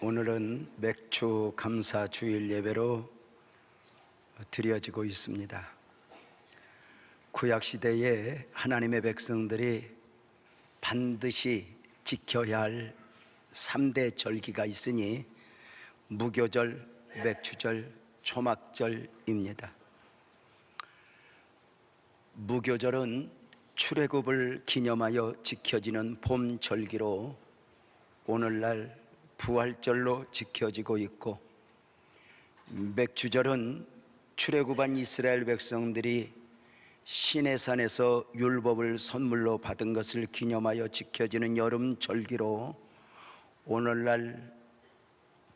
오늘은 맥주 감사 주일 예배로 드려지고 있습니다. 구약시대에 하나님의 백성들이 반드시 지켜야 할 3대 절기가 있으니 무교절, 맥주절, 초막절입니다. 무교절은 출애굽을 기념하여 지켜지는 봄 절기로 오늘날 부활절로 지켜지고 있고, 맥주절은 출애굽한 이스라엘 백성들이 시내산에서 율법을 선물로 받은 것을 기념하여 지켜지는 여름 절기로 오늘날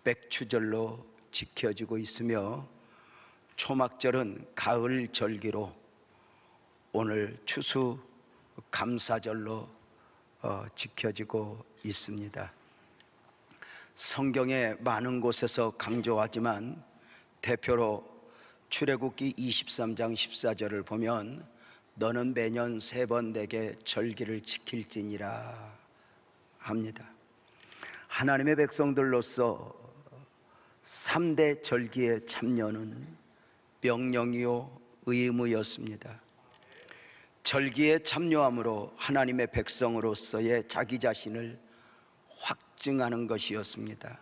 맥주절로 지켜지고 있으며, 초막절은 가을 절기로 오늘 추수 감사절로 지켜지고 있습니다. 성경에 많은 곳에서 강조하지만 대표로 출애굽기 23장 14절을 보면 너는 매년 3번 내게 절기를 지킬지니라 합니다. 하나님의 백성들로서 3대 절기의 참여는 명령이요 의무였습니다. 절기에 참여함으로 하나님의 백성으로서의 자기 자신을 확증하는 것이었습니다.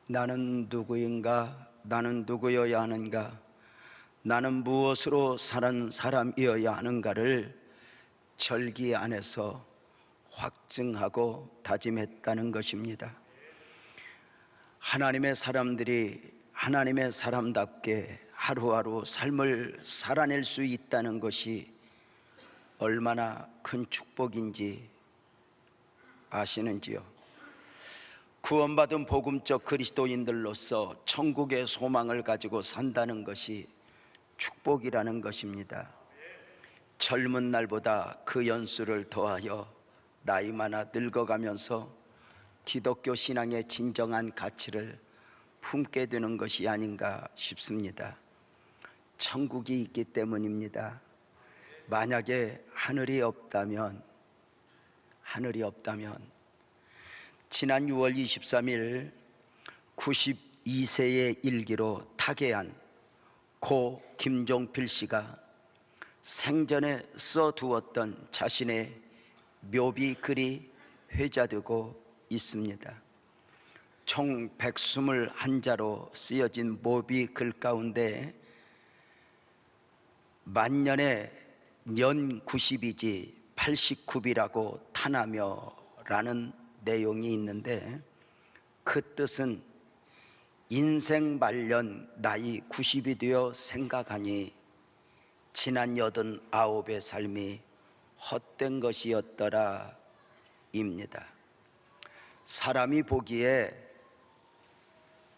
나는 누구인가? 나는 누구여야 하는가? 나는 무엇으로 사는 사람이어야 하는가를 절기 안에서 확증하고 다짐했다는 것입니다. 하나님의 사람들이 하나님의 사람답게 하루하루 삶을 살아낼 수 있다는 것이 얼마나 큰 축복인지 아시는지요? 구원받은 복음적 그리스도인들로서 천국의 소망을 가지고 산다는 것이 축복이라는 것입니다. 젊은 날보다 그 연수를 더하여 나이 많아 늙어가면서 기독교 신앙의 진정한 가치를 품게 되는 것이 아닌가 싶습니다. 천국이 있기 때문입니다. 만약에 하늘이 없다면 지난 6월 23일 92세의 일기로 타계한 고 김종필 씨가 생전에 써두었던 자신의 묘비 글이 회자되고 있습니다. 총 121자로 쓰여진 묘비 글 가운데 만년에 년 90이지 89비라고 타나며 라는 내용이 있는데, 그 뜻은 인생 말년 나이 90이 되어 생각하니 지난 89의 삶이 헛된 것이었더라 입니다. 사람이 보기에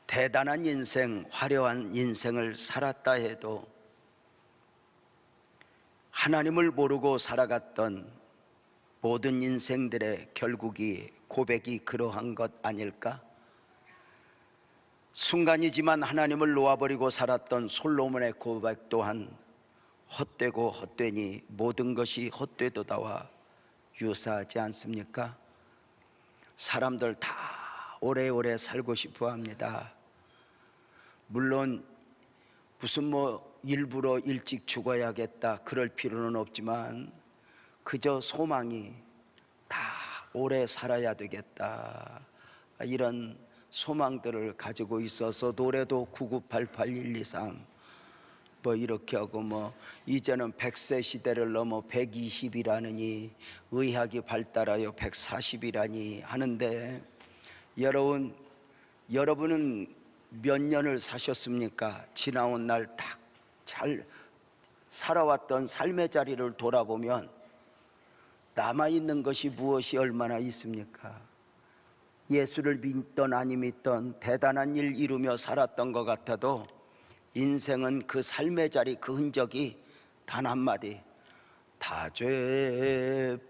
대단한 인생, 화려한 인생을 살았다 해도 하나님을 모르고 살아갔던 모든 인생들의 결국이 고백이 그러한 것 아닐까? 순간이지만 하나님을 놓아버리고 살았던 솔로몬의 고백 또한 헛되고 헛되니 모든 것이 헛되도다와 유사하지 않습니까? 사람들 다 오래오래 살고 싶어 합니다. 물론 무슨 일부러 일찍 죽어야겠다 그럴 필요는 없지만 그저 소망이 다 오래 살아야 되겠다 이런 소망들을 가지고 있어서 노래도 9988123 이렇게 하고 이제는 100세 시대를 넘어 120이라느니 의학이 발달하여 140이라니 하는데, 여러분은 몇 년을 사셨습니까? 지나온 날 딱 잘 살아왔던 삶의 자리를 돌아보면 남아있는 것이 무엇이 얼마나 있습니까? 예수를 믿던 아니 믿던 대단한 일 이루며 살았던 것 같아도 인생은 그 삶의 자리 그 흔적이 단 한마디 다 죄뿐입니다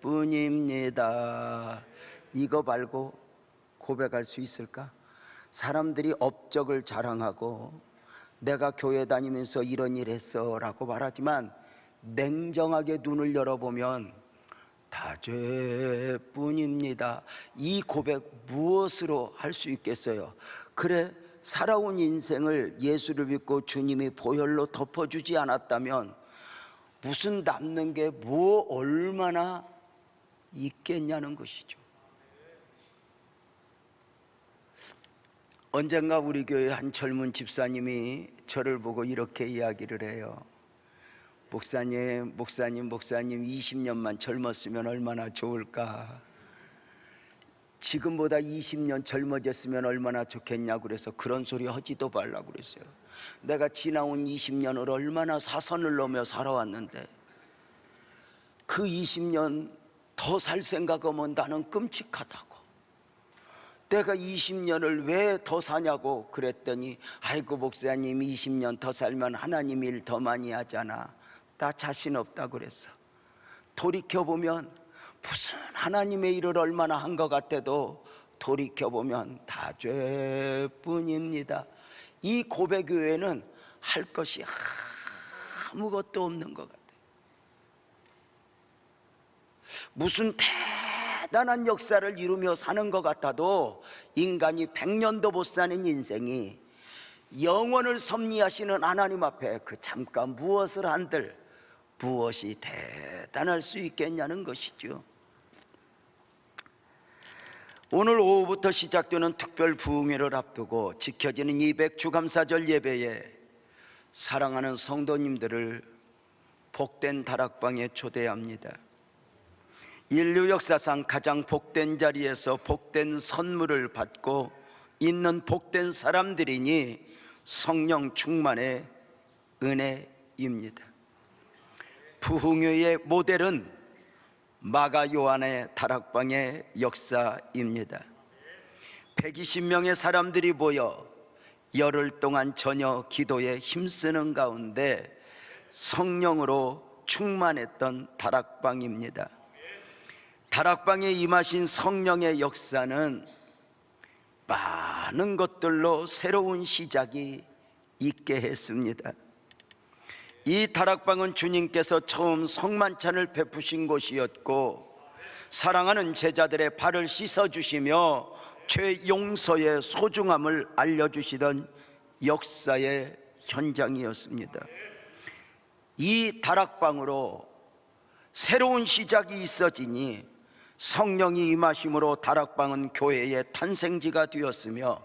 이거 말고 고백할 수 있을까? 사람들이 업적을 자랑하고 내가 교회 다니면서 이런 일 했어 라고 말하지만 냉정하게 눈을 열어보면 다 죄뿐입니다. 이 고백 무엇으로 할 수 있겠어요? 그래, 살아온 인생을 예수를 믿고 주님이 보혈로 덮어주지 않았다면 무슨 남는 게 뭐 얼마나 있겠냐는 것이죠. 언젠가 우리 교회 한 젊은 집사님이 저를 보고 이렇게 이야기를 해요. 목사님 20년만 젊었으면 얼마나 좋을까. 지금보다 20년 젊어졌으면 얼마나 좋겠냐고 그래서 그런 소리 하지도 말라고 그랬어요. 내가 지나온 20년을 얼마나 사선을 넘어 살아왔는데 그 20년 더 살 생각하면 나는 끔찍하다고. 내가 20년을 왜 더 사냐고 그랬더니 아이고 목사님 20년 더 살면 하나님 일 더 많이 하잖아. 나 자신 없다고 그랬어. 돌이켜보면 무슨 하나님의 일을 얼마나 한 것 같아도 돌이켜보면 다 죄뿐입니다. 이 고백 외에는 할 것이 아무것도 없는 것 같아요. 무슨 대단한 역사를 이루며 사는 것 같아도 인간이 100년도 못 사는 인생이 영원을 섭리하시는 하나님 앞에 그 잠깐 무엇을 한들 무엇이 대단할 수 있겠냐는 것이죠. 오늘 오후부터 시작되는 특별 부흥회를 앞두고 지켜지는 200주감사절 예배에 사랑하는 성도님들을 복된 다락방에 초대합니다. 인류 역사상 가장 복된 자리에서 복된 선물을 받고 있는 복된 사람들이니 성령 충만의 은혜입니다. 부흥회의 모델은 마가 요한의 다락방의 역사입니다. 120명의 사람들이 모여 열흘 동안 전혀 기도에 힘쓰는 가운데 성령으로 충만했던 다락방입니다. 다락방에 임하신 성령의 역사는 많은 것들로 새로운 시작이 있게 했습니다. 이 다락방은 주님께서 처음 성만찬을 베푸신 곳이었고 사랑하는 제자들의 발을 씻어주시며 죄 용서의 소중함을 알려주시던 역사의 현장이었습니다. 이 다락방으로 새로운 시작이 있어지니 성령이 임하심으로 다락방은 교회의 탄생지가 되었으며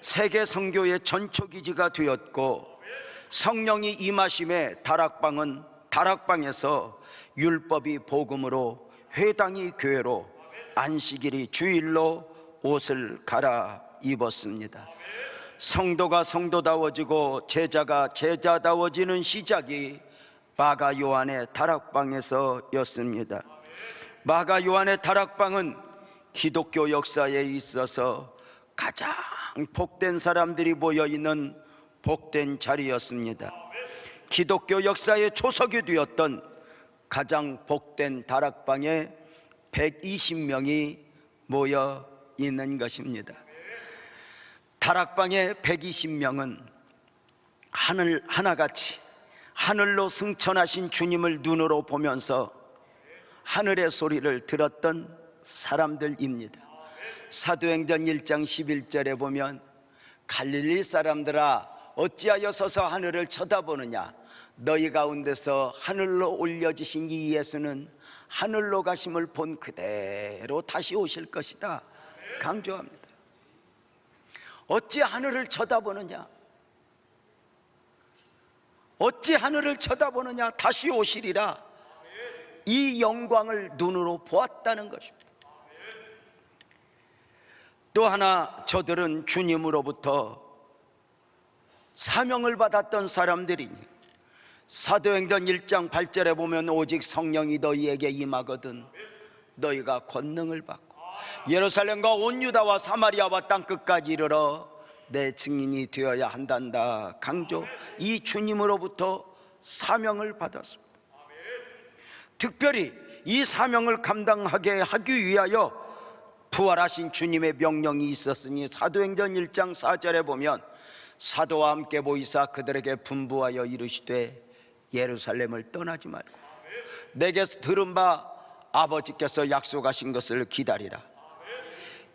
세계 선교의 전초기지가 되었고 성령이 임하심에 다락방은 다락방에서 율법이 복음으로 회당이 교회로 안식일이 주일로 옷을 갈아입었습니다. 성도가 성도다워지고 제자가 제자다워지는 시작이 마가 요한의 다락방에서였습니다. 마가 요한의 다락방은 기독교 역사에 있어서 가장 복된 사람들이 모여있는 복된 자리였습니다. 기독교 역사의 초석이 되었던 가장 복된 다락방에 120명이 모여 있는 것입니다. 다락방의 120명은 하늘 하나같이 하늘로 승천하신 주님을 눈으로 보면서 하늘의 소리를 들었던 사람들입니다. 사도행전 1장 11절에 보면 갈릴리 사람들아 어찌하여 서서 하늘을 쳐다보느냐, 너희 가운데서 하늘로 올려지신 이 예수는 하늘로 가심을 본 그대로 다시 오실 것이다 강조합니다. 어찌 하늘을 쳐다보느냐, 어찌 하늘을 쳐다보느냐, 다시 오시리라. 이 영광을 눈으로 보았다는 것입니다. 또 하나, 저들은 주님으로부터 사명을 받았던 사람들이니 사도행전 1장 8절에 보면 오직 성령이 너희에게 임하거든 너희가 권능을 받고 예루살렘과 온 유다와 사마리아와 땅끝까지 이르러 내 증인이 되어야 한단다 강조. 이 주님으로부터 사명을 받았습니다. 특별히 이 사명을 감당하게 하기 위하여 부활하신 주님의 명령이 있었으니 사도행전 1장 4절에 보면 사도와 함께 보이사 그들에게 분부하여 이르시되 예루살렘을 떠나지 말고 내게서 들은 바 아버지께서 약속하신 것을 기다리라.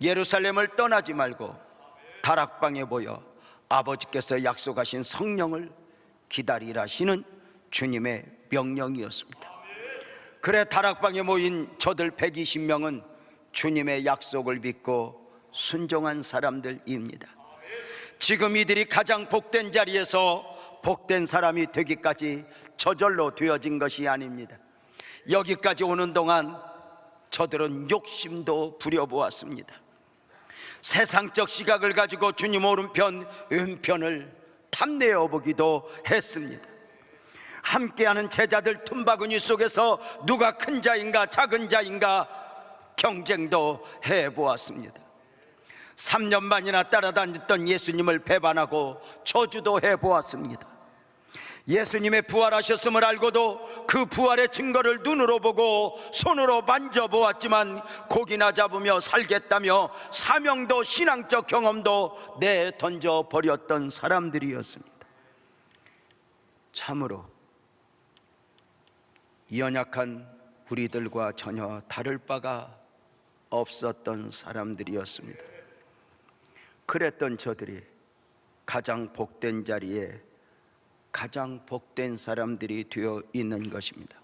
예루살렘을 떠나지 말고 다락방에 모여 아버지께서 약속하신 성령을 기다리라 하시는 주님의 명령이었습니다. 그래 다락방에 모인 저들 120명은 주님의 약속을 믿고 순종한 사람들입니다. 지금 이들이 가장 복된 자리에서 복된 사람이 되기까지 저절로 되어진 것이 아닙니다. 여기까지 오는 동안 저들은 욕심도 부려보았습니다. 세상적 시각을 가지고 주님 오른편 왼편을 탐내어 보기도 했습니다. 함께하는 제자들 틈바구니 속에서 누가 큰 자인가 작은 자인가 경쟁도 해보았습니다. 3년 반이나 따라다녔던 예수님을 배반하고 저주도 해보았습니다. 예수님의 부활하셨음을 알고도 그 부활의 증거를 눈으로 보고 손으로 만져보았지만 고기나 잡으며 살겠다며 사명도 신앙적 경험도 내던져 버렸던 사람들이었습니다. 참으로 연약한 우리들과 전혀 다를 바가 없었던 사람들이었습니다. 그랬던 저들이 가장 복된 자리에 가장 복된 사람들이 되어 있는 것입니다.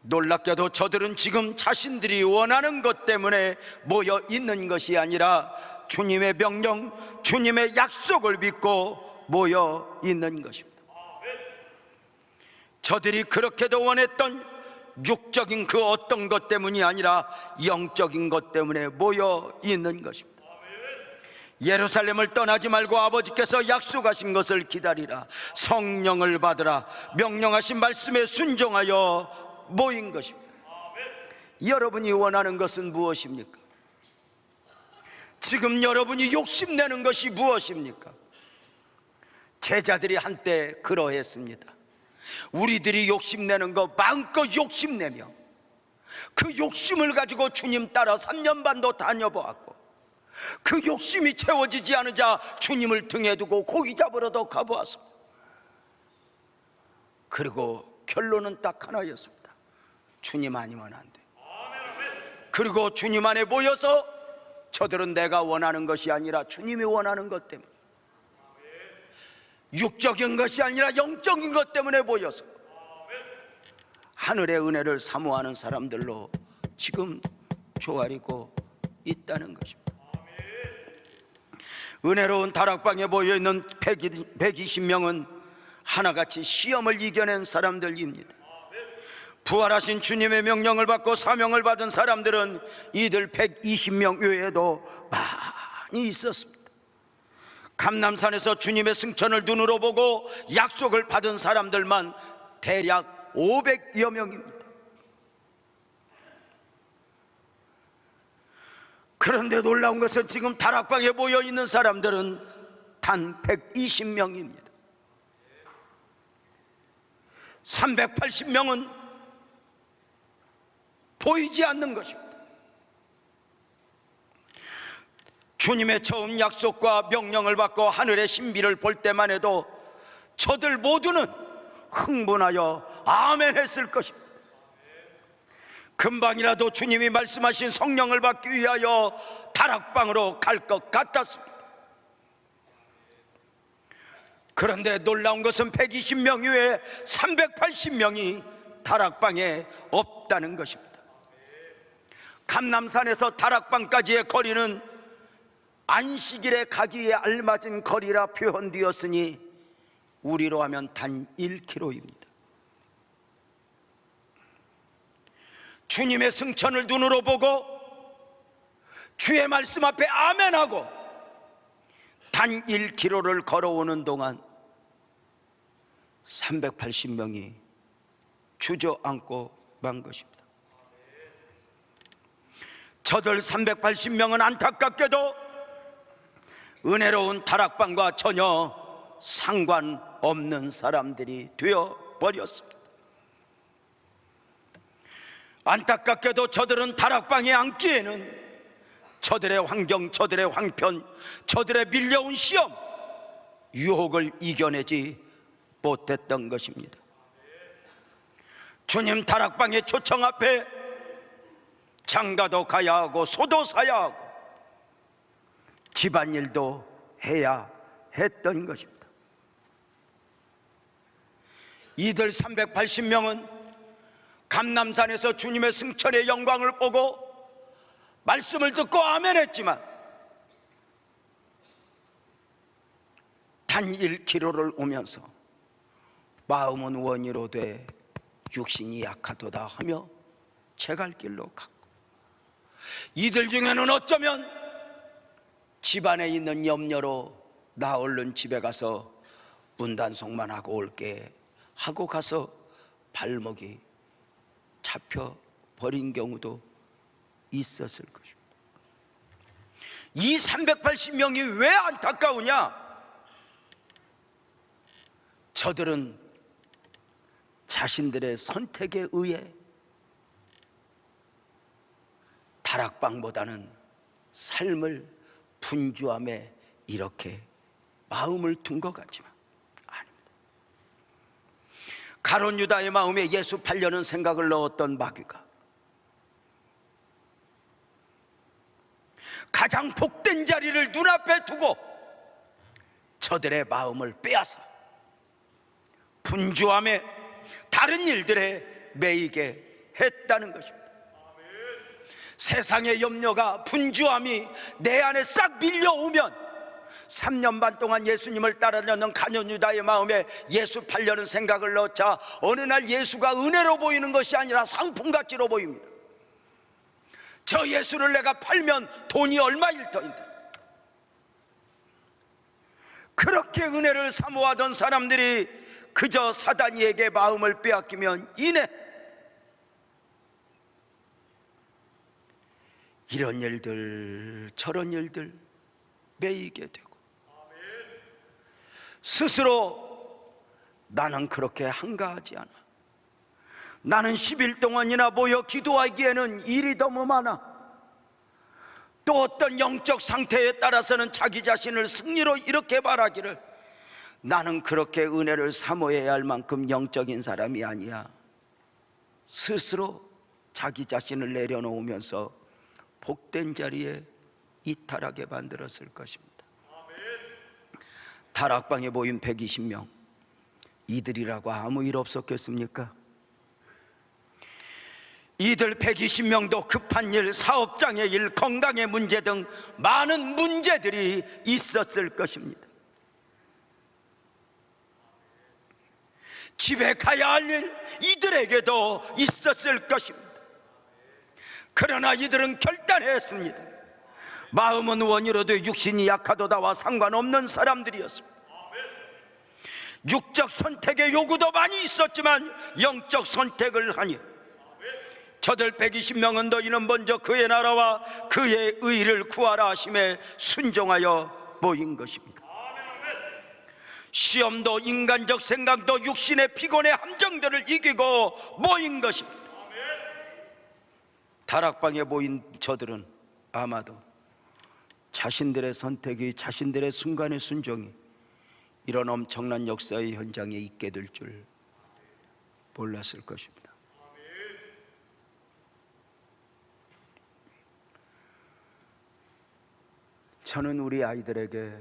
놀랍게도 저들은 지금 자신들이 원하는 것 때문에 모여 있는 것이 아니라 주님의 명령, 주님의 약속을 믿고 모여 있는 것입니다. 저들이 그렇게도 원했던 육적인 그 어떤 것 때문이 아니라 영적인 것 때문에 모여 있는 것입니다. 예루살렘을 떠나지 말고 아버지께서 약속하신 것을 기다리라, 성령을 받으라, 명령하신 말씀에 순종하여 모인 것입니다. 여러분이 원하는 것은 무엇입니까? 지금 여러분이 욕심내는 것이 무엇입니까? 제자들이 한때 그러했습니다. 우리들이 욕심내는 거 마음껏 욕심내며 그 욕심을 가지고 주님 따라 3년 반도 다녀보았고 그 욕심이 채워지지 않으자 주님을 등에 두고 고기 잡으러도 가보았습니다. 그리고 결론은 딱 하나였습니다. 주님 아니면 안 돼. 그리고 주님 안에 모여서 저들은 내가 원하는 것이 아니라 주님이 원하는 것 때문에, 육적인 것이 아니라 영적인 것 때문에 모여서 하늘의 은혜를 사모하는 사람들로 지금 조아리고 있다는 것입니다. 은혜로운 다락방에 모여있는 120명은 하나같이 시험을 이겨낸 사람들입니다. 부활하신 주님의 명령을 받고 사명을 받은 사람들은 이들 120명 외에도 많이 있었습니다. 감람산에서 주님의 승천을 눈으로 보고 약속을 받은 사람들만 대략 500여 명입니다. 그런데 놀라운 것은 지금 다락방에 모여있는 사람들은 단 120명입니다 380명은 보이지 않는 것입니다. 주님의 처음 약속과 명령을 받고 하늘의 신비를 볼 때만 해도 저들 모두는 흥분하여 아멘 했을 것입니다. 금방이라도 주님이 말씀하신 성령을 받기 위하여 다락방으로 갈 것 같았습니다. 그런데 놀라운 것은 120명 외에 380명이 다락방에 없다는 것입니다. 감람산에서 다락방까지의 거리는 안식일에 가기에 알맞은 거리라 표현되었으니 우리로 하면 단 1km입니다. 주님의 승천을 눈으로 보고 주의 말씀 앞에 아멘하고 단 1km를 걸어오는 동안 380명이 주저앉고 만 것입니다. 저들 380명은 안타깝게도 은혜로운 다락방과 전혀 상관없는 사람들이 되어버렸습니다. 안타깝게도 저들은 다락방에 앉기에는 저들의 환경, 저들의 황편, 저들의 밀려온 시험, 유혹을 이겨내지 못했던 것입니다. 주님 다락방의 초청 앞에 장가도 가야 하고 소도 사야 하고 집안일도 해야 했던 것입니다. 이들 380명은 감람산에서 주님의 승천의 영광을 보고 말씀을 듣고 아멘했지만 단 1km를 오면서 마음은 원이로 돼 육신이 약하도다 하며 제갈 길로 갔고, 이들 중에는 어쩌면 집안에 있는 염려로 나 얼른 집에 가서 문단속만 하고 올게 하고 가서 발목이 잡혀 버린 경우도 있었을 것입니다. 이 380명이 왜 안타까우냐? 저들은 자신들의 선택에 의해 다락방보다는 삶을 분주함에 이렇게 마음을 둔 것 같지만 아닙니다. 가룟 유다의 마음에 예수 팔려는 생각을 넣었던 마귀가 가장 복된 자리를 눈앞에 두고 저들의 마음을 빼앗아 분주함에 다른 일들에 매이게 했다는 것입니다. 세상의 염려가, 분주함이 내 안에 싹 밀려오면 3년 반 동안 예수님을 따라다녔던 가룟 유다의 마음에 예수 팔려는 생각을 넣자 어느 날 예수가 은혜로 보이는 것이 아니라 상품가치로 보입니다. 저 예수를 내가 팔면 돈이 얼마일 터인데. 그렇게 은혜를 사모하던 사람들이 그저 사단이에게 마음을 빼앗기면 이내 이런 일들 저런 일들 매이게 되고 스스로 나는 그렇게 한가하지 않아, 나는 10일 동안이나 모여 기도하기에는 일이 너무 많아, 또 어떤 영적 상태에 따라서는 자기 자신을 승리로 이렇게 말하기를 나는 그렇게 은혜를 사모해야 할 만큼 영적인 사람이 아니야. 스스로 자기 자신을 내려놓으면서 복된 자리에 이탈하게 만들었을 것입니다. 다락방에 모인 120명, 이들이라고 아무 일 없었겠습니까? 이들 120명도 급한 일, 사업장의 일, 건강의 문제 등 많은 문제들이 있었을 것입니다. 집에 가야 할 일, 이들에게도 있었을 것입니다. 그러나 이들은 결단했습니다. 마음은 원이로도 육신이 약하도다와 상관없는 사람들이었습니다. 육적 선택의 요구도 많이 있었지만 영적 선택을 하니 저들 120명은 너희는 먼저 그의 나라와 그의 의를 구하라 하심에 순종하여 모인 것입니다. 시험도 인간적 생각도 육신의 피곤의 함정들을 이기고 모인 것입니다. 다락방에 모인 저들은 아마도 자신들의 선택이, 자신들의 순간의 순종이 이런 엄청난 역사의 현장에 있게 될 줄 몰랐을 것입니다. 저는 우리 아이들에게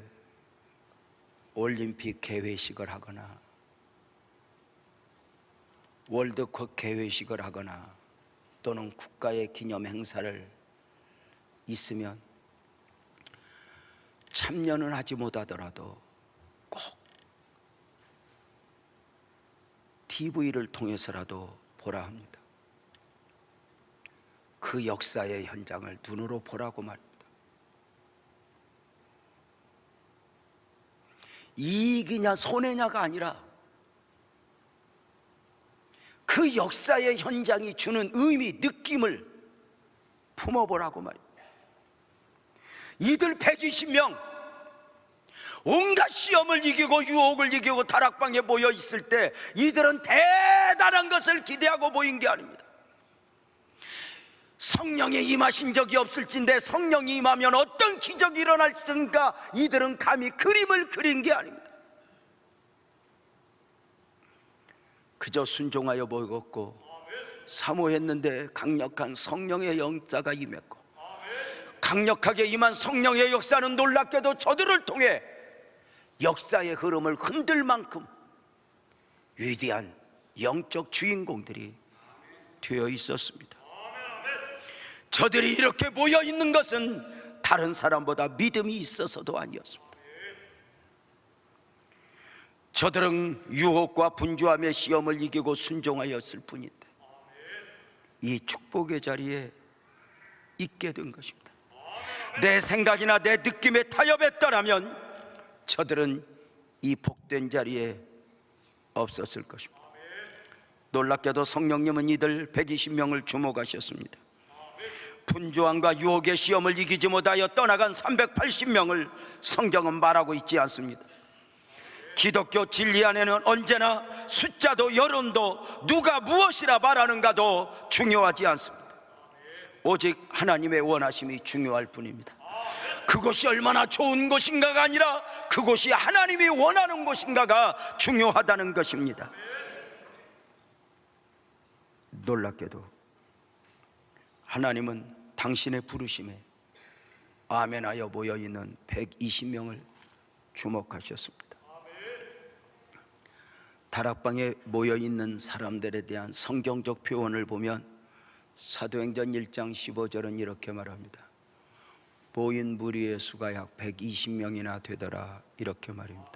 올림픽 개회식을 하거나 월드컵 개회식을 하거나 또는 국가의 기념 행사를 있으면 참여는 하지 못하더라도 꼭 TV를 통해서라도 보라 합니다. 그 역사의 현장을 눈으로 보라고 말입니다. 이익이냐 손해냐가 아니라 그 역사의 현장이 주는 의미, 느낌을 품어보라고 말입니다. 이들 120명 온갖 시험을 이기고 유혹을 이기고 다락방에 모여 있을 때 이들은 대단한 것을 기대하고 모인 게 아닙니다. 성령이 임하신 적이 없을진데 성령이 임하면 어떤 기적이 일어날 것인가 이들은 감히 그림을 그린 게 아닙니다. 그저 순종하여 모였고 사모했는데 강력한 성령의 역사가 임했고, 강력하게 임한 성령의 역사는 놀랍게도 저들을 통해 역사의 흐름을 흔들 만큼 위대한 영적 주인공들이 되어 있었습니다. 저들이 이렇게 모여 있는 것은 다른 사람보다 믿음이 있어서도 아니었습니다. 저들은 유혹과 분주함의 시험을 이기고 순종하였을 뿐인데 이 축복의 자리에 있게 된 것입니다. 내 생각이나 내 느낌에 타협했더라면 저들은 이 복된 자리에 없었을 것입니다. 놀랍게도 성령님은 이들 120명을 주목하셨습니다. 분주함과 유혹의 시험을 이기지 못하여 떠나간 380명을 성경은 말하고 있지 않습니다. 기독교 진리 안에는 언제나 숫자도 여론도 누가 무엇이라 말하는가도 중요하지 않습니다. 오직 하나님의 원하심이 중요할 뿐입니다. 그것이 얼마나 좋은 것인가가 아니라 그것이 하나님이 원하는 것인가가 중요하다는 것입니다. 놀랍게도 하나님은 당신의 부르심에 아멘하여 모여있는 120명을 주목하셨습니다. 다락방에 모여있는 사람들에 대한 성경적 표현을 보면 사도행전 1장 15절은 이렇게 말합니다. 모인 무리의 수가 약 120명이나 되더라, 이렇게 말입니다.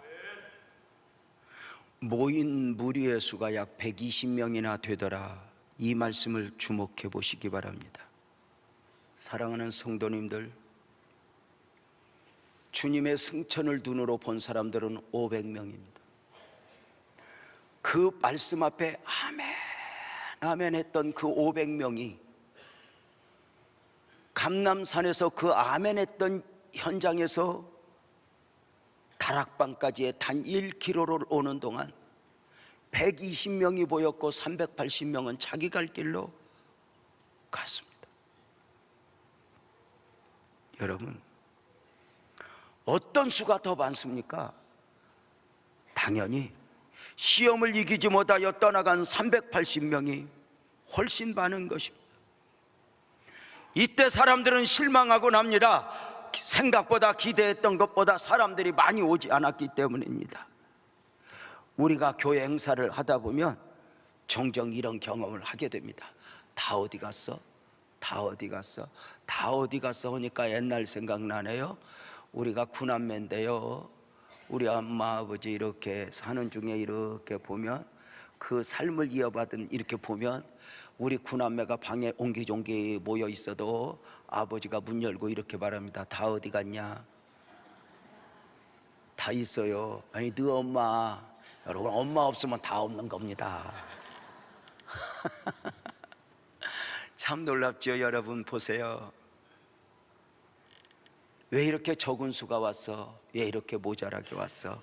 모인 무리의 수가 약 120명이나 되더라, 이 말씀을 주목해 보시기 바랍니다. 사랑하는 성도님들, 주님의 승천을 눈으로 본 사람들은 500명입니다. 그 말씀 앞에 아멘 아멘 했던 그 500명이 감람산에서 그 아멘 했던 현장에서 다락방까지의 단 1km를 오는 동안 120명이 보였고 380명은 자기 갈 길로 갔습니다. 여러분, 어떤 수가 더 많습니까? 당연히 시험을 이기지 못하여 떠나간 380명이 훨씬 많은 것입니다. 이때 사람들은 실망하고 납니다. 생각보다 기대했던 것보다 사람들이 많이 오지 않았기 때문입니다. 우리가 교회 행사를 하다 보면 종종 이런 경험을 하게 됩니다. 다 어디 갔어? 다 어디 갔어? 다 어디 갔어? 하니까 옛날 생각나네요. 우리가 구남매인데요, 우리 엄마 아버지 이렇게 사는 중에 이렇게 보면 그 삶을 이어받은, 이렇게 보면 우리 구남매가 방에 옹기종기 모여 있어도 아버지가 문 열고 이렇게 말합니다. 다 어디 갔냐? 다 있어요. 아니 너 엄마, 여러분 엄마 없으면 다 없는 겁니다. 참 놀랍죠. 여러분 보세요. 왜 이렇게 적은 수가 왔어? 왜 이렇게 모자라게 왔어?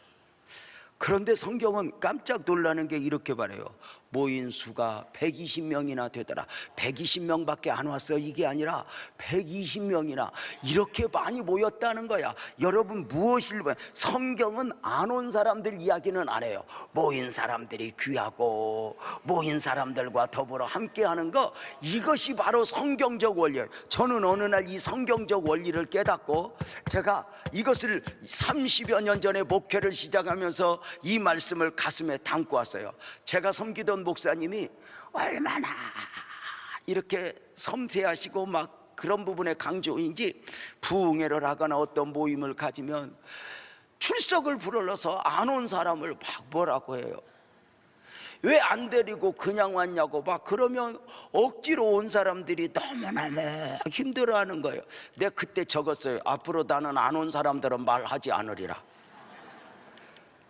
그런데 성경은 깜짝 놀라는 게 이렇게 말해요. 모인 수가 120명이나 되더라. 120명밖에 안 왔어, 이게 아니라 120명이나 이렇게 많이 모였다는 거야. 여러분 무엇을 봐요? 성경은 안 온 사람들 이야기는 안 해요. 모인 사람들이 귀하고 모인 사람들과 더불어 함께하는 거, 이것이 바로 성경적 원리예요. 저는 어느 날 이 성경적 원리를 깨닫고 제가 이것을 30여 년 전에 목회를 시작하면서 이 말씀을 가슴에 담고 왔어요. 제가 섬기던 목사님이 얼마나 이렇게 섬세하시고 막 그런 부분에 강조인지 부흥회를 하거나 어떤 모임을 가지면 출석을 불러서 안 온 사람을 막 뭐라고 해요. 왜 안 데리고 그냥 왔냐고 막 그러면 억지로 온 사람들이 너무너무 힘들어하는 거예요. 내가 그때 적었어요. 앞으로 나는 안 온 사람들은 말하지 않으리라.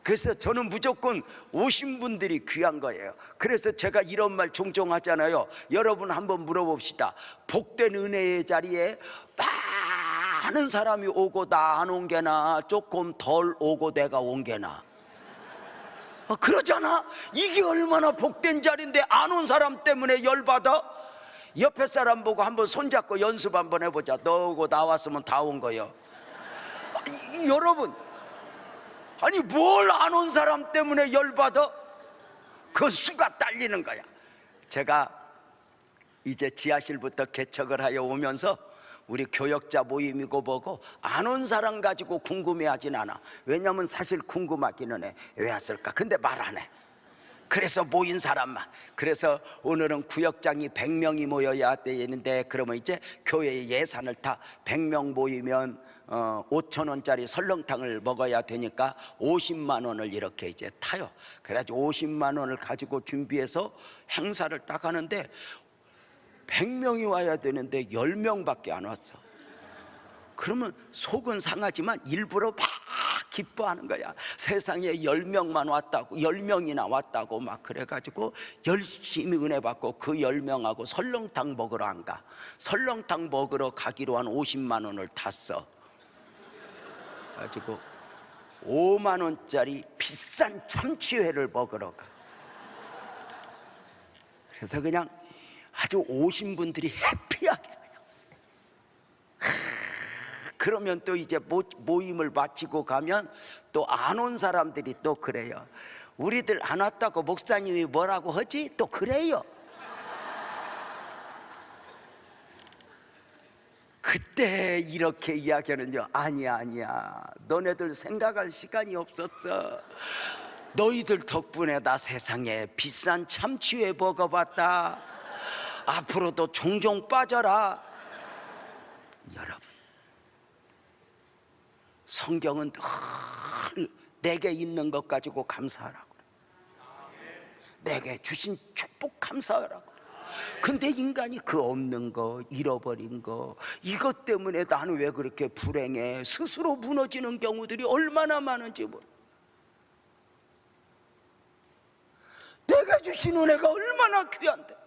그래서 저는 무조건 오신 분들이 귀한 거예요. 그래서 제가 이런 말 종종 하잖아요. 여러분 한번 물어봅시다. 복된 은혜의 자리에 많은 사람이 오고 나 안 온 게나 조금 덜 오고 내가 온 게나 그러잖아. 이게 얼마나 복된 자리인데 안 온 사람 때문에 열받아? 옆에 사람 보고 한번 손잡고 연습 한번 해보자. 너하고 나왔으면 다 온 거예요. 여러분, 아니 뭘 안 온 사람 때문에 열받아? 그 수가 딸리는 거야. 제가 이제 지하실부터 개척을 하여 오면서 우리 교역자 모임이고 뭐고 안 온 사람 가지고 궁금해하진 않아. 왜냐면 사실 궁금하기는 해. 왜 왔을까? 근데 말 안 해. 그래서 모인 사람만. 그래서 오늘은 구역장이 100명이 모여야 되는데, 그러면 이제 교회의 예산을 다 100명 모이면 5,000원짜리 설렁탕을 먹어야 되니까 50만 원을 이렇게 이제 타요. 그래가지고 50만 원을 가지고 준비해서 행사를 딱 하는데 100명이 와야 되는데 10명밖에 안 왔어. 그러면 속은 상하지만 일부러 막 기뻐하는 거야. 세상에 10명만 왔다고, 10명이나 왔다고 막 그래가지고 열심히 은혜 받고 그 10명하고 설렁탕 먹으러 안 가. 설렁탕 먹으러 가기로 한 50만 원을 탔어. 가지고 5만 원짜리 비싼 참치회를 먹으러 가. 그래서 그냥 아주 오신 분들이 해피하게 그냥. 그러면 또 이제 모임을 마치고 가면 또 안 온 사람들이 또 그래요. 우리들 안 왔다고 목사님이 뭐라고 하지? 또 그래요. 그때 이렇게 이야기하는요. 아니야 너네들 생각할 시간이 없었어. 너희들 덕분에 나 세상에 비싼 참치회 먹어봤다. 앞으로도 종종 빠져라. 여러분, 성경은 늘 내게 있는 것 가지고 감사하라고, 내게 주신 축복 감사하라고. 근데 인간이 그 없는 거, 잃어버린 거, 이것 때문에 나는 왜 그렇게 불행해, 스스로 무너지는 경우들이 얼마나 많은지 몰라. 내게 주신 은혜가 얼마나 귀한데.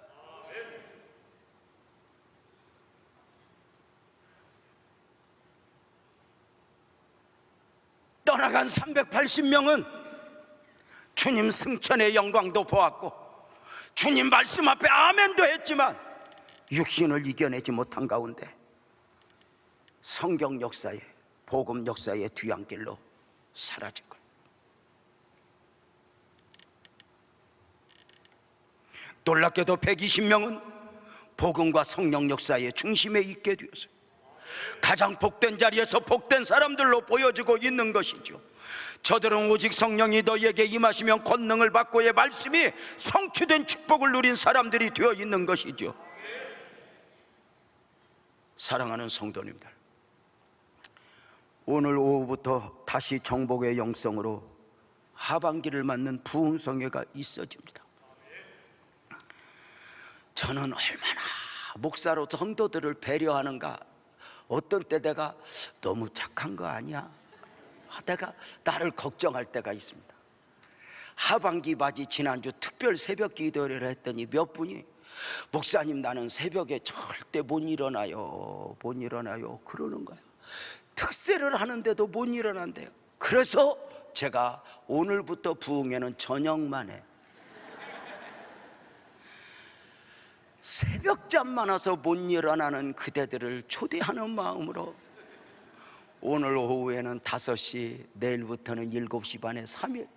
떠나간 380명은 주님 승천의 영광도 보았고 주님 말씀 앞에 아멘도 했지만 육신을 이겨내지 못한 가운데 성경 역사에, 복음 역사의 뒤안길로 사라진 거예요. 놀랍게도 120명은 복음과 성령 역사의 중심에 있게 되었어요. 가장 복된 자리에서 복된 사람들로 보여지고 있는 것이죠. 저들은 오직 성령이 너희에게 임하시면 권능을 받고의 말씀이 성취된 축복을 누린 사람들이 되어 있는 것이죠. 사랑하는 성도님들, 오늘 오후부터 다시 정복의 영성으로 하반기를 맞는 부흥성회가 있어집니다. 저는 얼마나 목사로 성도들을 배려하는가. 어떤 때 내가 너무 착한 거 아니야 하다가 나를 걱정할 때가 있습니다. 하반기 맞이 지난주 특별 새벽 기도를 했더니 몇 분이 목사님 나는 새벽에 절대 못 일어나요 그러는 거예요. 특세를 하는데도 못 일어난대요. 그래서 제가 오늘부터 부흥회는 저녁만 해. 새벽잠 많아서 못 일어나는 그대들을 초대하는 마음으로 오늘 오후에는 5시, 내일부터는 7시 반에 3일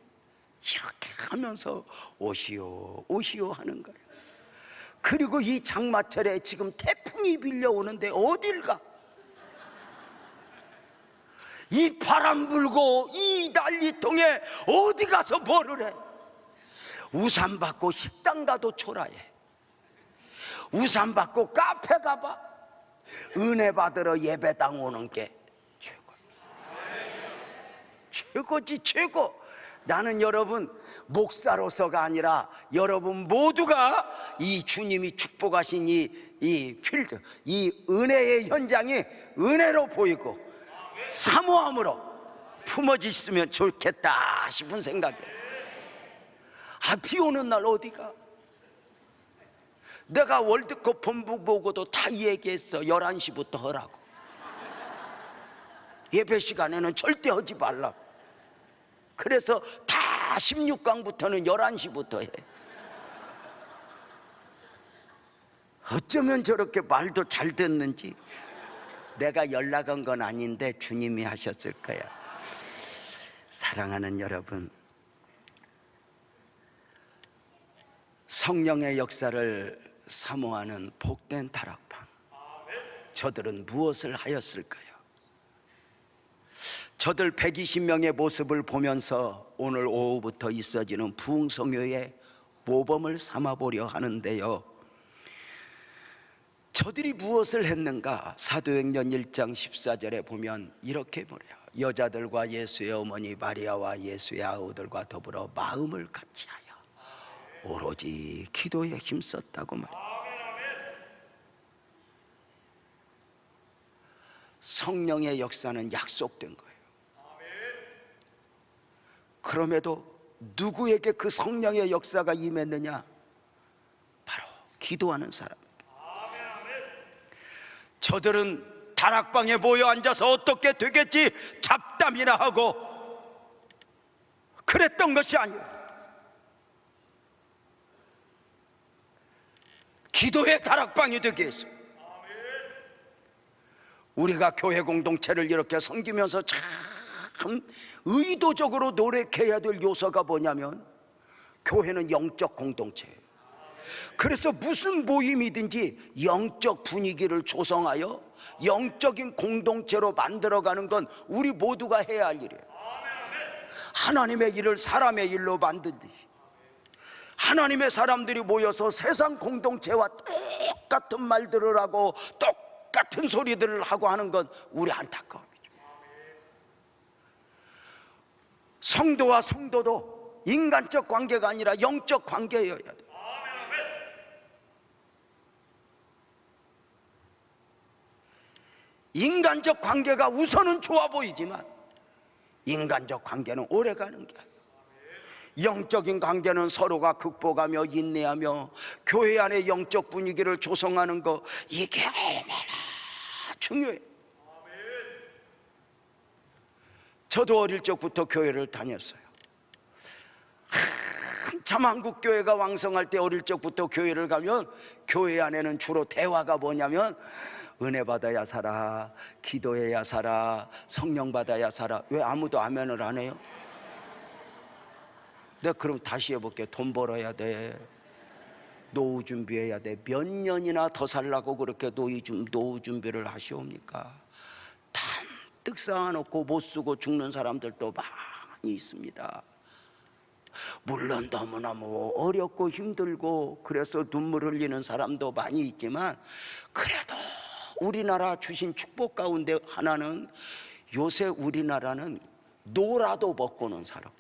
이렇게 하면서 오시오 하는 거예요. 그리고 이 장마철에 지금 태풍이 빌려오는데 어딜 가? 이 바람 불고 이 난리통에 어디 가서 뭐를 해? 우산 받고 식당 가도 초라해. 우산 받고 카페 가봐. 은혜 받으러 예배당 오는 게 최고지 최고. 나는 여러분 목사로서가 아니라 여러분 모두가 이 주님이 축복하신 이 필드, 이 은혜의 현장이 은혜로 보이고 사모함으로 품어지시면 좋겠다 싶은 생각이에요. 비 오는 날 어디가? 내가 월드컵 본부 보고도 다 얘기했어. 11시부터 하라고. 예배 시간에는 절대 하지 말라고. 그래서 다 16강부터는 11시부터 해. 어쩌면 저렇게 말도 잘 듣는지. 내가 연락한 건 아닌데 주님이 하셨을 거야. 사랑하는 여러분, 성령의 역사를 사모하는 복된 다락방, 저들은 무엇을 하였을까요? 저들 120명의 모습을 보면서 오늘 오후부터 있어지는 부흥성교의 모범을 삼아보려 하는데요, 저들이 무엇을 했는가? 사도행전 1장 14절에 보면 이렇게 보래요. 여자들과 예수의 어머니 마리아와 예수의 아우들과 더불어 마음을 같이하여 오로지 기도에 힘썼다고 말해요. 성령의 역사는 약속된 거예요. 그럼에도 누구에게 그 성령의 역사가 임했느냐? 바로 기도하는 사람. 저들은 다락방에 모여 앉아서 어떻게 되겠지 잡담이나 하고 그랬던 것이 아니에요. 기도의 다락방이 되기 위해서 우리가 교회 공동체를 이렇게 섬기면서 참 의도적으로 노력해야 될 요소가 뭐냐면, 교회는 영적 공동체예요. 그래서 무슨 모임이든지 영적 분위기를 조성하여 영적인 공동체로 만들어가는 건 우리 모두가 해야 할 일이에요. 하나님의 일을 사람의 일로 만든듯이 하나님의 사람들이 모여서 세상 공동체와 똑같은 말들을 하고 똑같은 소리들을 하고 하는 건 우리 안타까움이죠. 성도와 성도도 인간적 관계가 아니라 영적 관계여야 돼요. 인간적 관계가 우선은 좋아 보이지만 인간적 관계는 오래가는 게 아니에요. 영적인 관계는 서로가 극복하며 인내하며 교회 안에 영적 분위기를 조성하는 거, 이게 얼마나 중요해요. 저도 어릴 적부터 교회를 다녔어요. 한참 한국 교회가 왕성할 때 어릴 적부터 교회를 가면 교회 안에는 주로 대화가 뭐냐면 은혜 받아야 살아, 기도해야 살아, 성령 받아야 살아. 왜 아무도 아멘을 안 해요? 내가 그럼 다시 해볼게. 돈 벌어야 돼, 노후 준비해야 돼. 몇 년이나 더 살라고 그렇게 노후 준비를 하시옵니까? 잔뜩 쌓아놓고 못 쓰고 죽는 사람들도 많이 있습니다. 물론 너무너무 어렵고 힘들고 그래서 눈물 흘리는 사람도 많이 있지만, 그래도 우리나라 주신 축복 가운데 하나는, 요새 우리나라는 노라도 먹고는 살아.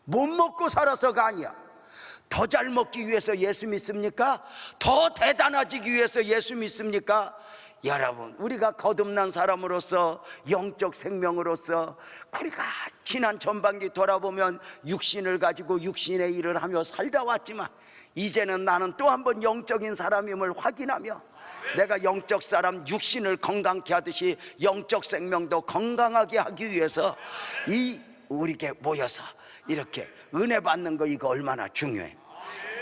못 먹고 살아서가 아니야. 더 잘 먹기 위해서 예수 믿습니까? 더 대단해지기 위해서 예수 믿습니까? 여러분, 우리가 거듭난 사람으로서 영적 생명으로서 우리가 지난 전반기 돌아보면 육신을 가지고 육신의 일을 하며 살다 왔지만, 이제는 나는 또 한 번 영적인 사람임을 확인하며 내가 영적 사람 육신을 건강케 하듯이 영적 생명도 건강하게 하기 위해서 우리게 모여서 이렇게 은혜 받는 거, 이거 얼마나 중요해.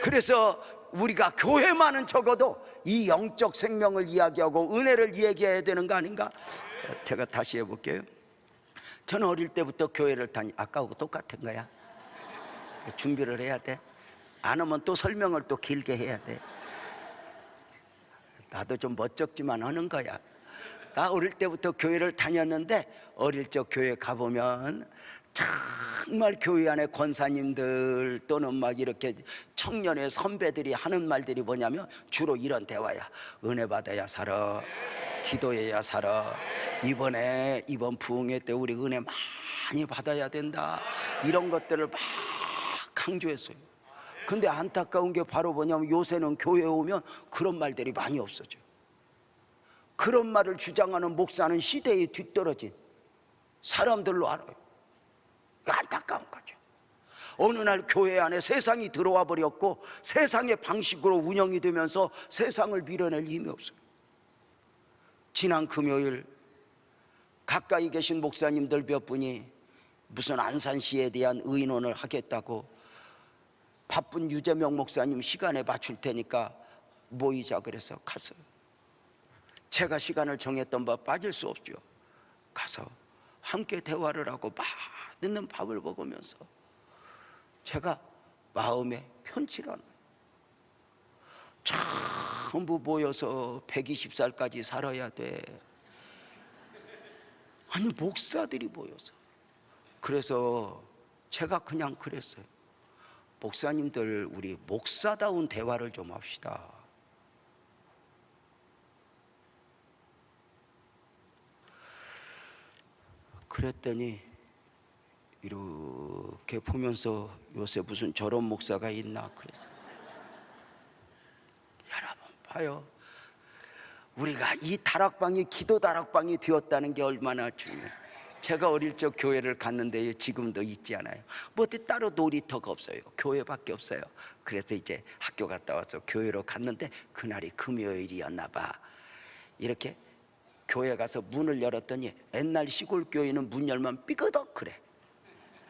그래서 우리가 교회만은 적어도 이 영적 생명을 이야기하고 은혜를 얘기해야 되는 거 아닌가? 제가 다시 해볼게요. 저는 어릴 때부터 교회를 아까하고 똑같은 거야. 준비를 해야 돼. 안 하면 또 설명을 또 길게 해야 돼. 나도 좀 멋쩍지만 하는 거야. 나 어릴 때부터 교회를 다녔는데, 어릴 적 교회 가보면 정말 교회 안에 권사님들 또는 막 이렇게 청년의 선배들이 하는 말들이 뭐냐면 주로 이런 대화야. 은혜 받아야 살아, 기도해야 살아, 이번 부흥회 때 우리 은혜 많이 받아야 된다, 이런 것들을 막 강조했어요. 근데 안타까운 게 바로 뭐냐면 요새는 교회에 오면 그런 말들이 많이 없어져요. 그런 말을 주장하는 목사는 시대에 뒤떨어진 사람들로 알아요. 안타까운 거죠. 어느 날 교회 안에 세상이 들어와 버렸고 세상의 방식으로 운영이 되면서 세상을 밀어낼 힘이 없어요. 지난 금요일 가까이 계신 목사님들 몇 분이 무슨 안산시에 대한 의논을 하겠다고 바쁜 유재명 목사님 시간에 맞출 테니까 모이자 그래서 갔어요. 제가 시간을 정했던 바 빠질 수 없죠. 가서 함께 대화를 하고 맛있는 밥을 먹으면서 제가 마음에 편치를 않아요. 전부 모여서 120살까지 살아야 돼. 아니 목사들이 모여서. 그래서 제가 그냥 그랬어요. 목사님들, 우리 목사다운 대화를 좀 합시다. 그랬더니 이렇게 보면서 요새 무슨 저런 목사가 있나 그래서, 여러분 봐요. 우리가 이 다락방이 기도 다락방이 되었다는 게 얼마나 중요해요. 제가 어릴 적 교회를 갔는데 지금도 있지 않아요. 뭐 어디 따로 놀이터가 없어요. 교회밖에 없어요. 그래서 이제 학교 갔다 와서 교회로 갔는데 그날이 금요일이었나 봐. 이렇게 교회 가서 문을 열었더니 옛날 시골 교회는 문 열면 삐그덕 그래.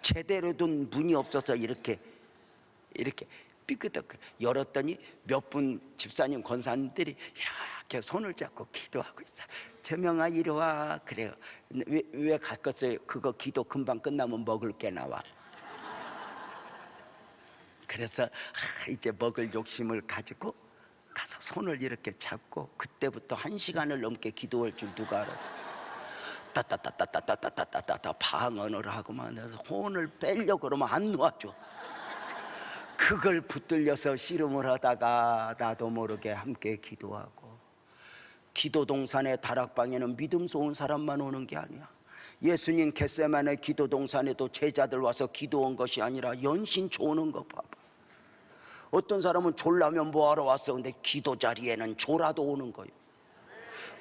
제대로 된 문이 없어서 이렇게 삐그덕 그래. 열었더니 몇 분 집사님 권사님들이 이렇게 손을 잡고 기도하고 있어. 저명아 이리 와. 그래요. 왜 갔겠어요? 그거 기도 금방 끝나면 먹을 게 나와. 그래서 이제 먹을 욕심을 가지고 가서 손을 이렇게 잡고, 그때부터 1시간을 넘게 기도할 줄 누가 알았어. 따따따따따따따따따 방언을 하고만 해서 혼을 빼려고 그러면 안 놓아줘. 그걸 붙들려서 씨름을 하다가 나도 모르게 함께 기도하고. 기도 동산의 다락방에는 믿음 좋은 사람만 오는 게 아니야. 예수님 겟세마네 기도 동산에도 제자들 와서 기도한 것이 아니라 연신 조는 거 봐봐. 어떤 사람은 졸라면 뭐하러 왔어? 근데 기도 자리에는 졸아도 오는 거예요.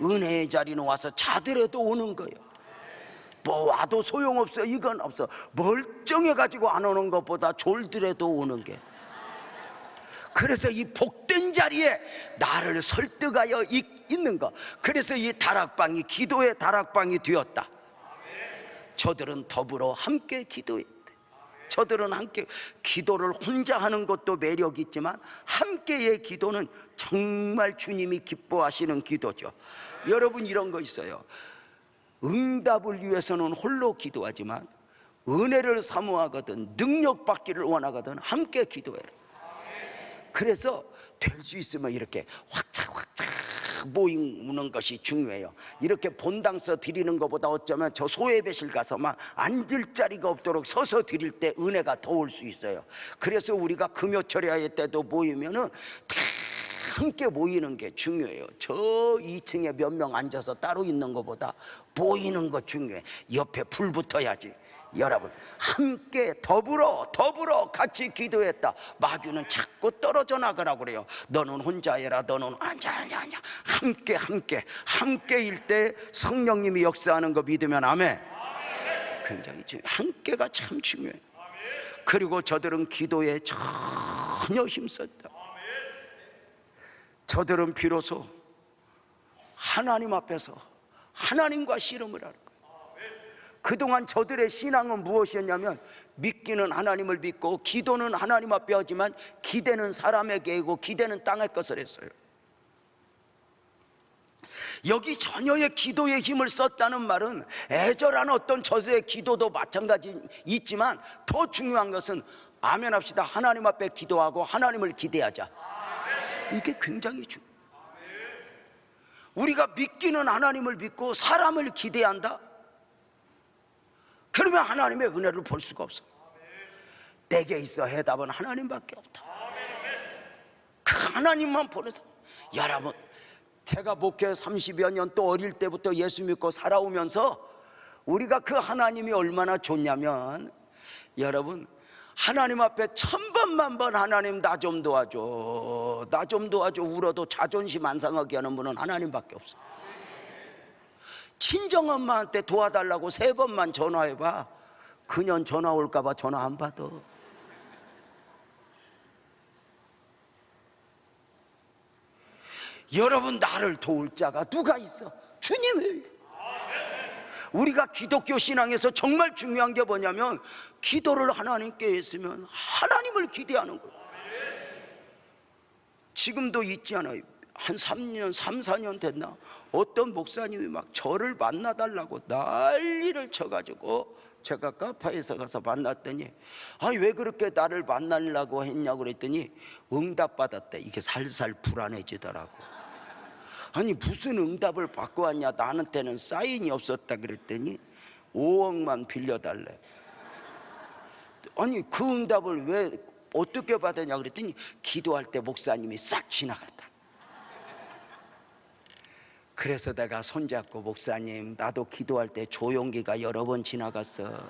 은혜의 자리는 와서 자더라도 오는 거예요. 뭐 와도 소용없어. 이건 없어. 멀쩡해가지고 안 오는 것보다 졸더라도 오는 게. 그래서 이 복된 자리에 나를 설득하여 있는 거. 그래서 이 다락방이 기도의 다락방이 되었다. 저들은 더불어 함께 기도했대. 저들은 함께 기도를 혼자 하는 것도 매력이 있지만 함께의 기도는 정말 주님이 기뻐하시는 기도죠. 여러분 이런 거 있어요. 응답을 위해서는 홀로 기도하지만 은혜를 사모하거든 능력 받기를 원하거든 함께 기도해라. 그래서 될 수 있으면 이렇게 확착 모이는 것이 중요해요. 이렇게 본당서 드리는 것보다 어쩌면 저 소예배실 가서 막 앉을 자리가 없도록 서서 드릴 때 은혜가 더 올 수 있어요. 그래서 우리가 금요철야의 때도 모이면은 다 함께 모이는 게 중요해요. 저 2층에 몇 명 앉아서 따로 있는 것보다 모이는 거 중요해. 옆에 불 붙어야지. 여러분 함께 더불어 같이 기도했다. 마귀는 자꾸 떨어져 나가라고 그래요. 너는 혼자 해라. 너는 아니야. 함께일 때 성령님이 역사하는 거 믿으면 아멘. 굉장히 중요해. 함께가 참 중요해. 그리고 저들은 기도에 전혀 힘썼다. 저들은 비로소 하나님 앞에서 하나님과 씨름을 하는 거예요. 그동안 저들의 신앙은 무엇이었냐면 믿기는 하나님을 믿고 기도는 하나님 앞에 하지만 기대는 사람에게 하고 기대는 땅의 것을 했어요. 여기 전혀의 기도의 힘을 썼다는 말은 애절한 어떤 저들의 기도도 마찬가지 있지만 더 중요한 것은 아멘 합시다. 하나님 앞에 기도하고 하나님을 기대하자. 이게 굉장히 중요해요. 우리가 믿기는 하나님을 믿고 사람을 기대한다? 그러면 하나님의 은혜를 볼 수가 없어. 내게 있어 해답은 하나님밖에 없다. 그 하나님만 보는 사람. 여러분 제가 목회 30여 년 또 어릴 때부터 예수 믿고 살아오면서 우리가 그 하나님이 얼마나 좋냐면 여러분 하나님 앞에 1000번 하나님 나 좀 도와줘 울어도 자존심 안 상하게 하는 분은 하나님밖에 없어. 친정엄마한테 도와달라고 3번만 전화해봐. 그년 전화 올까봐 전화 안 받아. 여러분 나를 도울 자가 누가 있어? 주님이에요. 우리가 기독교 신앙에서 정말 중요한 게 뭐냐면 기도를 하나님께 했으면 하나님을 기대하는 거예요. 지금도 있지 않아요? 한 3년, 4년 됐나? 어떤 목사님이 막 저를 만나달라고 난리를 쳐가지고 제가 카페에서 가서 만났더니 왜 그렇게 나를 만나려고 했냐고 그랬더니 응답받았대. 이게 살살 불안해지더라고. 아니 무슨 응답을 받고 왔냐, 나한테는 사인이 없었다 그랬더니 5억만 빌려달래. 아니 그 응답을 왜 어떻게 받았냐 그랬더니 기도할 때 목사님이 싹 지나갔다. 그래서 내가 손잡고 목사님, 나도 기도할 때 조용기가 여러 번 지나갔어.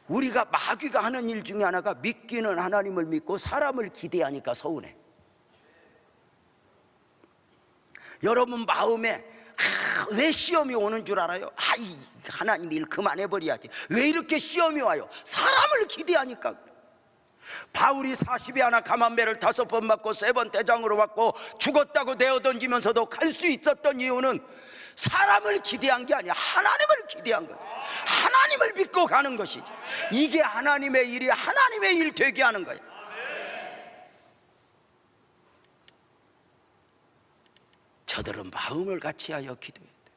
우리가 마귀가 하는 일 중에 하나가 믿기는 하나님을 믿고 사람을 기대하니까 서운해. 여러분 마음에 왜 시험이 오는 줄 알아요? 하나님 일 그만해버려야지. 왜 이렇게 시험이 와요? 사람을 기대하니까. 바울이 40에 하나 감한매를 5번 맞고 3번 대장으로 받고 죽었다고 내어 던지면서도 갈 수 있었던 이유는 사람을 기대한 게 아니야. 하나님을 기대한 거야. 하나님을 믿고 가는 것이지. 이게 하나님의 일이 하나님의 일 되게 하는 거야. 저들은 마음을 같이하여 기도해야 돼.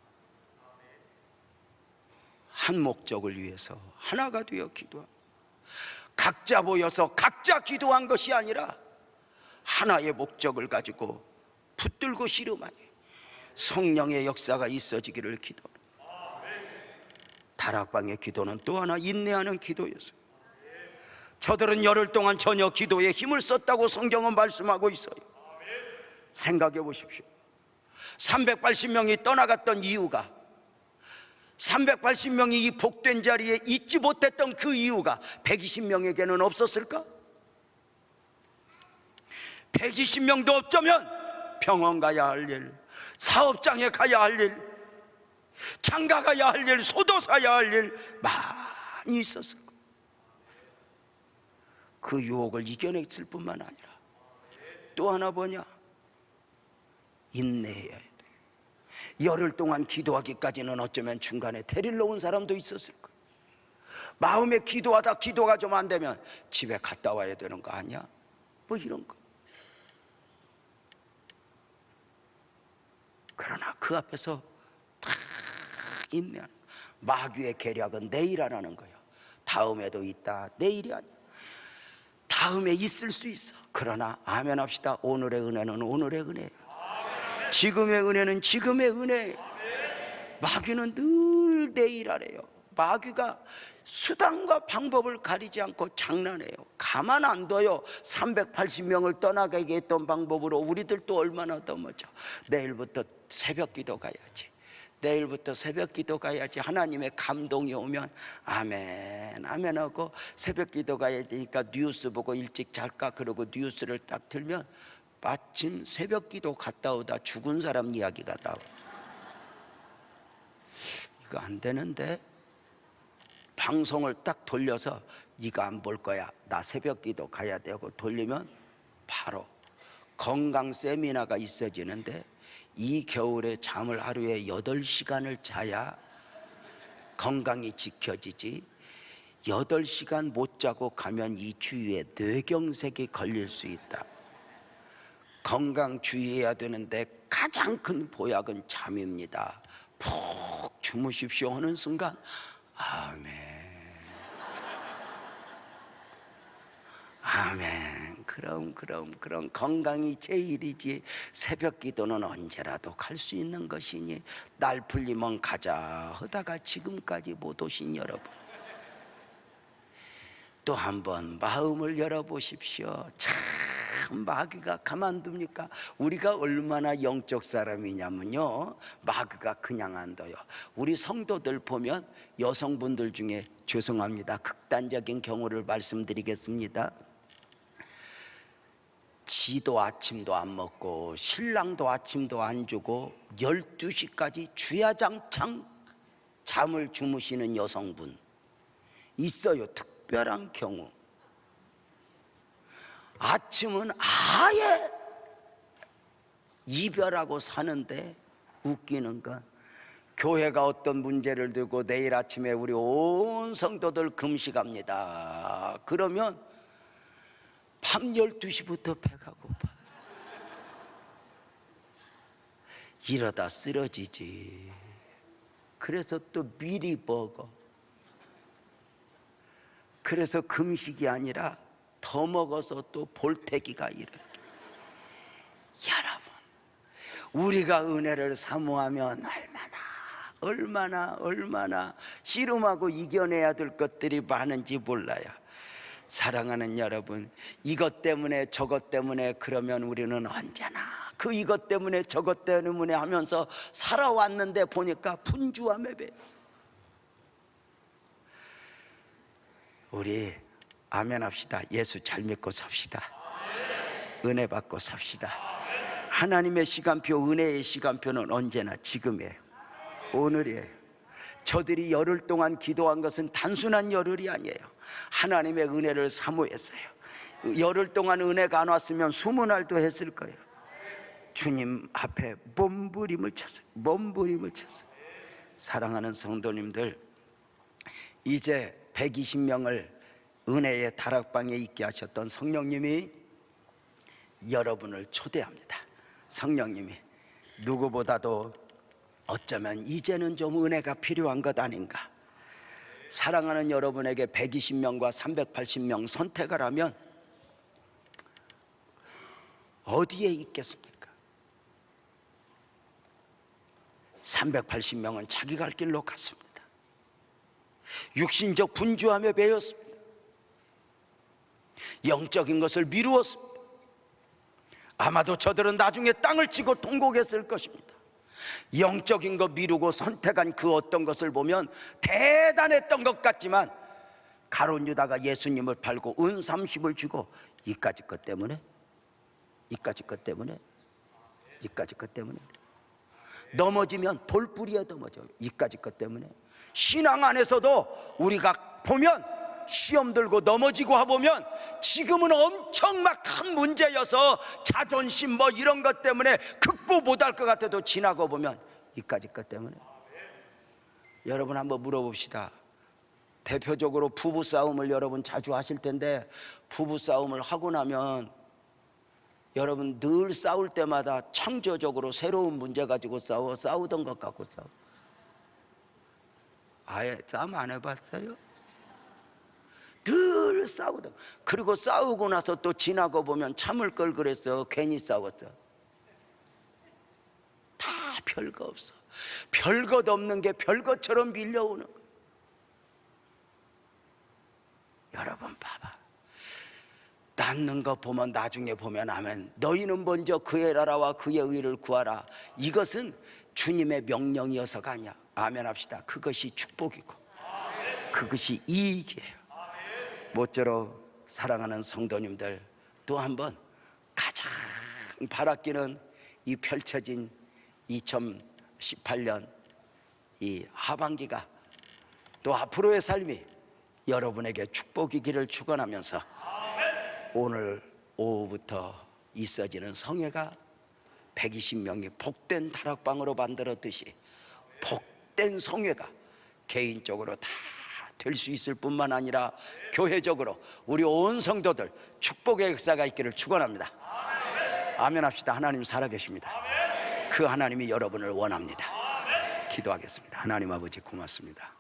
한 목적을 위해서 하나가 되어 기도하고, 각자 모여서 각자 기도한 것이 아니라 하나의 목적을 가지고 붙들고 씨름하니 성령의 역사가 있어지기를 기도합니다. 다락방의 기도는 또 하나 인내하는 기도였어요. 저들은 열흘 동안 전혀 기도에 힘을 썼다고 성경은 말씀하고 있어요. 생각해 보십시오. 380명이 떠나갔던 이유가, 380명이 이 복된 자리에 있지 못했던 그 이유가 120명에게는 없었을까? 120명도 없자면 병원 가야 할 일, 사업장에 가야 할 일, 장가 가야 할 일, 소도 사야 할 일 많이 있었을 거예요. 그 유혹을 이겨냈을 뿐만 아니라 또 하나 뭐냐? 인내해야 돼. 열흘 동안 기도하기까지는 어쩌면 중간에 데리러 온 사람도 있었을 거예요. 마음에 기도하다 기도가 좀 안 되면 집에 갔다 와야 되는 거 아니야? 뭐 이런 거. 그러나 그 앞에서 다 인내하는 거야. 마귀의 계략은 내일 하라는 거야. 다음에도 있다, 내일이 아니야. 다음에 있을 수 있어. 그러나 아멘 합시다. 오늘의 은혜는 오늘의 은혜야. 지금의 은혜는 지금의 은혜. 마귀는 늘 내일 하래요. 마귀가 수단과 방법을 가리지 않고 장난해요. 가만 안 둬요. 380명을 떠나게 했던 방법으로 우리들도 얼마나 더 멋져. 내일부터 새벽 기도 가야지, 내일부터 새벽 기도 가야지. 하나님의 감동이 오면 아멘 아멘 하고 새벽 기도 가야 되니까 뉴스 보고 일찍 잘까 그러고 뉴스를 딱 틀면 마침 새벽 기도 갔다 오다 죽은 사람 이야기가 나와. 이거 안 되는데. 방송을 딱 돌려서 네가 안 볼 거야, 나 새벽 기도 가야 되고 돌리면 바로 건강 세미나가 있어지는데 이 겨울에 잠을 하루에 8시간을 자야 건강이 지켜지지. 8시간 못 자고 가면 이 주위에 뇌경색이 걸릴 수 있다. 건강 주의해야 되는데 가장 큰 보약은 잠입니다. 푹 주무십시오 하는 순간 아멘 아멘. 그럼 건강이 제일이지. 새벽 기도는 언제라도 갈 수 있는 것이니 날 풀리면 가자 하다가 지금까지 못 오신 여러분, 또 한번 마음을 열어보십시오. 참 마귀가 가만둡니까? 우리가 얼마나 영적 사람이냐면요, 마귀가 그냥 안 둬요. 우리 성도들 보면 여성분들 중에, 죄송합니다, 극단적인 경우를 말씀드리겠습니다. 지도 아침도 안 먹고 신랑도 아침도 안 주고 12시까지 주야장창 잠을 주무시는 여성분 있어요. 특별한 경우. 아침은 아예 이별하고 사는데 웃기는 건 교회가 어떤 문제를 두고 내일 아침에 우리 온 성도들 금식합니다. 그러면 밤 12시부터 배가 고파. 이러다 쓰러지지. 그래서 또 미리 먹어. 그래서 금식이 아니라 더 먹어서 또 볼태기가 이렇게. 여러분, 우리가 은혜를 사모하면 얼마나 씨름하고 이겨내야 될 것들이 많은지 몰라요. 사랑하는 여러분, 이것 때문에 저것 때문에 그러면 우리는 언제나 그 이것 때문에 저것 때문에 하면서 살아왔는데 보니까 분주함에 배였어. 우리 아멘 합시다. 예수 잘 믿고 삽시다. 은혜 받고 삽시다. 하나님의 시간표, 은혜의 시간표는 언제나 지금이에요. 오늘이에요. 저들이 열흘 동안 기도한 것은 단순한 열흘이 아니에요. 하나님의 은혜를 사모했어요. 열흘 동안 은혜가 안 왔으면 20날도 했을 거예요. 주님 앞에 몸부림을 쳤어요. 사랑하는 성도님들, 이제 120명을 은혜의 다락방에 있게 하셨던 성령님이 여러분을 초대합니다. 성령님이 누구보다도 어쩌면 이제는 좀 은혜가 필요한 것 아닌가. 사랑하는 여러분에게 120명과 380명 선택을 하면 어디에 있겠습니까? 380명은 자기 갈 길로 갔습니다. 육신적 분주함에 배였습니다. 영적인 것을 미루었습니다. 아마도 저들은 나중에 땅을 치고 통곡했을 것입니다. 영적인 거 미루고 선택한 그 어떤 것을 보면 대단했던 것 같지만, 가룟 유다가 예수님을 팔고 은 30을 주고 이까지 것 때문에 넘어지면 돌뿌리에 넘어져. 이까지 것 때문에. 신앙 안에서도 우리가 보면 시험 들고 넘어지고 해보면 지금은 엄청 막 큰 문제여서 자존심 뭐 이런 것 때문에 극복 못할 것 같아도 지나고 보면 이까지 것 때문에. 여러분 한번 물어봅시다. 대표적으로 부부싸움을 여러분 자주 하실 텐데, 부부싸움을 하고 나면 여러분 늘 싸울 때마다 창조적으로 새로운 문제 가지고 싸우던 것 갖고 싸워. 아예 싸움 안 해봤어요? 늘 싸우던. 그리고 싸우고 나서 또 지나고 보면 참을 걸 그랬어. 괜히 싸웠어. 다 별거 없어. 별것 없는 게 별것처럼 밀려오는 거. 여러분 봐봐. 남는 거 보면 나중에 보면 아멘. 너희는 먼저 그의 나라와 그의 의를 구하라. 이것은 주님의 명령이어서가 아니야. 아멘 합시다. 그것이 축복이고 그것이 이익이에요. 모쪼록 사랑하는 성도님들, 또 한번 가장 바라기는 이 펼쳐진 2018년 이 하반기가 또 앞으로의 삶이 여러분에게 축복이기를 축원하면서 오늘 오후부터 있어지는 성회가 120명이 복된 다락방으로 만들었듯이 복된 성회가 개인적으로 다 될 수 있을 뿐만 아니라 교회적으로 우리 온 성도들 축복의 역사가 있기를 축원합니다. 아멘 합시다. 하나님 살아계십니다. 그 하나님이 여러분을 원합니다. 기도하겠습니다. 하나님 아버지 고맙습니다.